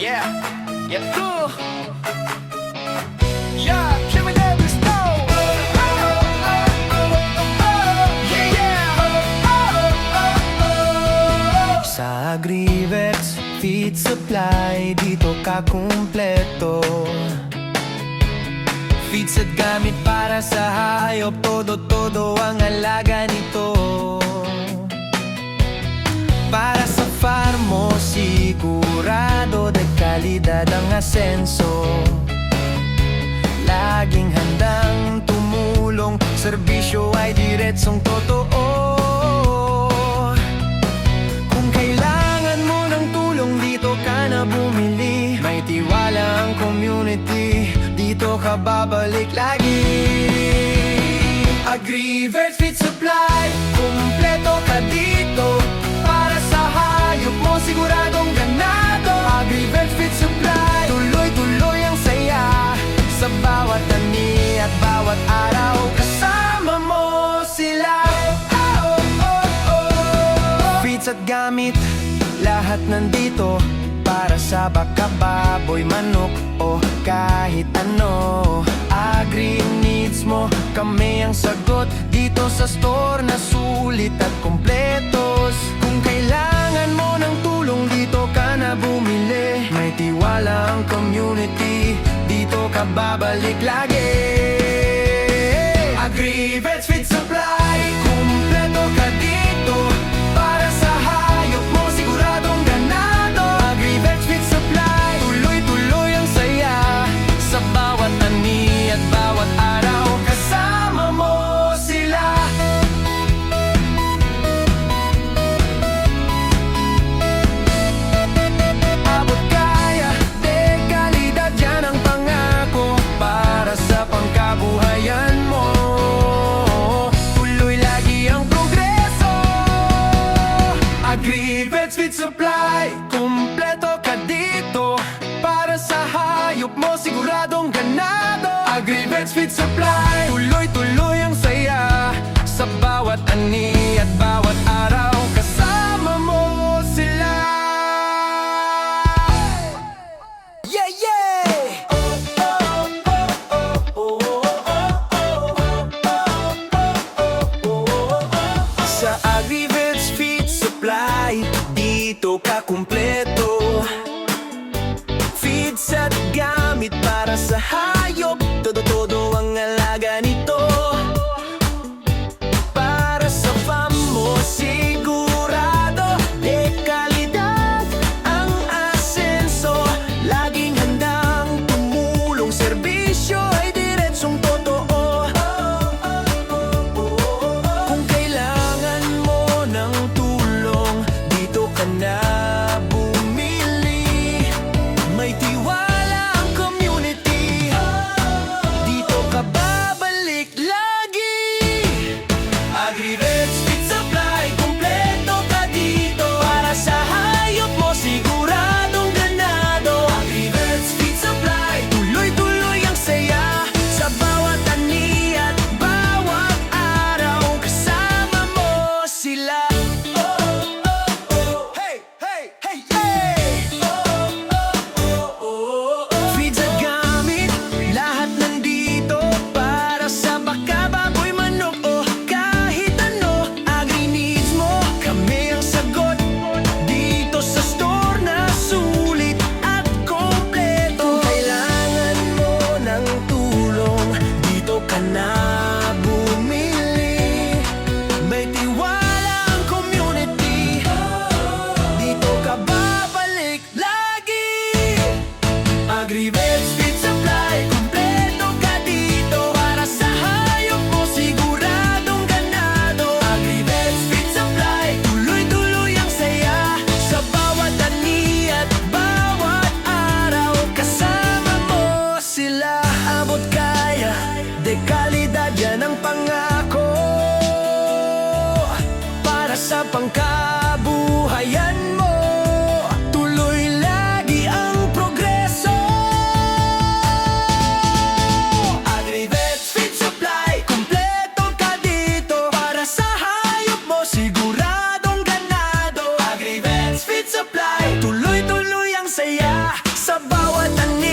Yeah, yeah, yeah, Jimmy Davis, no. Yeah, yeah. Sa Agrivex Feed Supply, dito ka kumpleto. Feeds at gamit para sa hayop, todo ang alaga nito. Para sa farm mo, sigurado de kalidad ang asenso. Laging handang tumulong, serbisyo ay diretsong totoo. Kung kailangan mo ng tulong, dito ka na bumili. May tiwala ang community, dito ka babalik lagi. Agrivex Feed Supply, kumpleto ka dito. Para sa hayop mo, siguradong ganado. Agrivex Feed Supply, tuloy ang saya. Sa bawat ani at bawat araw, kasama mo sila. Feeds at gamit, lahat nandito. Para sa baka, baboy, manok o kahit ano. Agri needs mo, kami ang sagot. Dito sa store na sulit at kumpletos. Kung kailangan mo ng tulong, dito ka na bumili. May tiwala ang community, dito ka babalik lagi. Agrivex Feed Supply, kumpleto ka dito. Para sa hayop mo, siguradong ganado. Agrivex Feed Supply, tuloy ang saya. Sa bawat ani at bawat araw, kasama mo sila. Abot kaya, de kalidad, yan ang pangako. Para sa pangkabuhayan mo, tuloy lagi ang progreso. Agrivex Feed Supply, kumpleto ka dito. Para sa hayop mo, siguradong ganado. Agrivex Feed Supply, tuloy ang saya. Sa bawat ani at bawat araw, kasama mo sila. Yeah, yeah! Sa Agrivex Feed Supply, dito ka kumpleto. Feeds at gamit para sa hayop, todo ang alaga nito. Para sa farm mo, sigurado de kalidad ang asenso. Laging handang tumulong, serbisyo ay diretsong totoo. Kung kailangan mo ng tulong, dito ka na bumili. May tiwala ang community, dito ka babalik lagi. Agrivex Feed Supply, kumpleto ka dito. Para sa hayop mo, siguradong ganado. Agrivex Feed Supply, tuloy ang saya. Sa bawat ani at bawat araw, kasama mo sila. Hey, hey, hey, hey! Feeds at gamit, lahat nandito. Para sa baka, baboy, manok o kahit ano. Agri needs mo, kami ang sagot. Dito sa store na sulit at kompleto. Kung kailangan mo ng tulong, dito ka na bumili. May tiwala ang community, dito ka babalik lagi. Agrivex Feed Supply, kumpleto ka dito. Para sa hayop mo, siguradong ganado. Agrivex Feed Supply, tuloy ang saya. Sa bawat ani at bawat araw, kasama mo sila. Abot kaya, de kalidad, yan ang pangako. Para sa pangkabuhayan mo, tuloy lagi ang progreso. Agrivex Feed Supply, kumpleto ka dito. Para sa hayop mo, siguradong ganado. Agrivex Feed Supply, tuloy ang saya. Sa bawat ani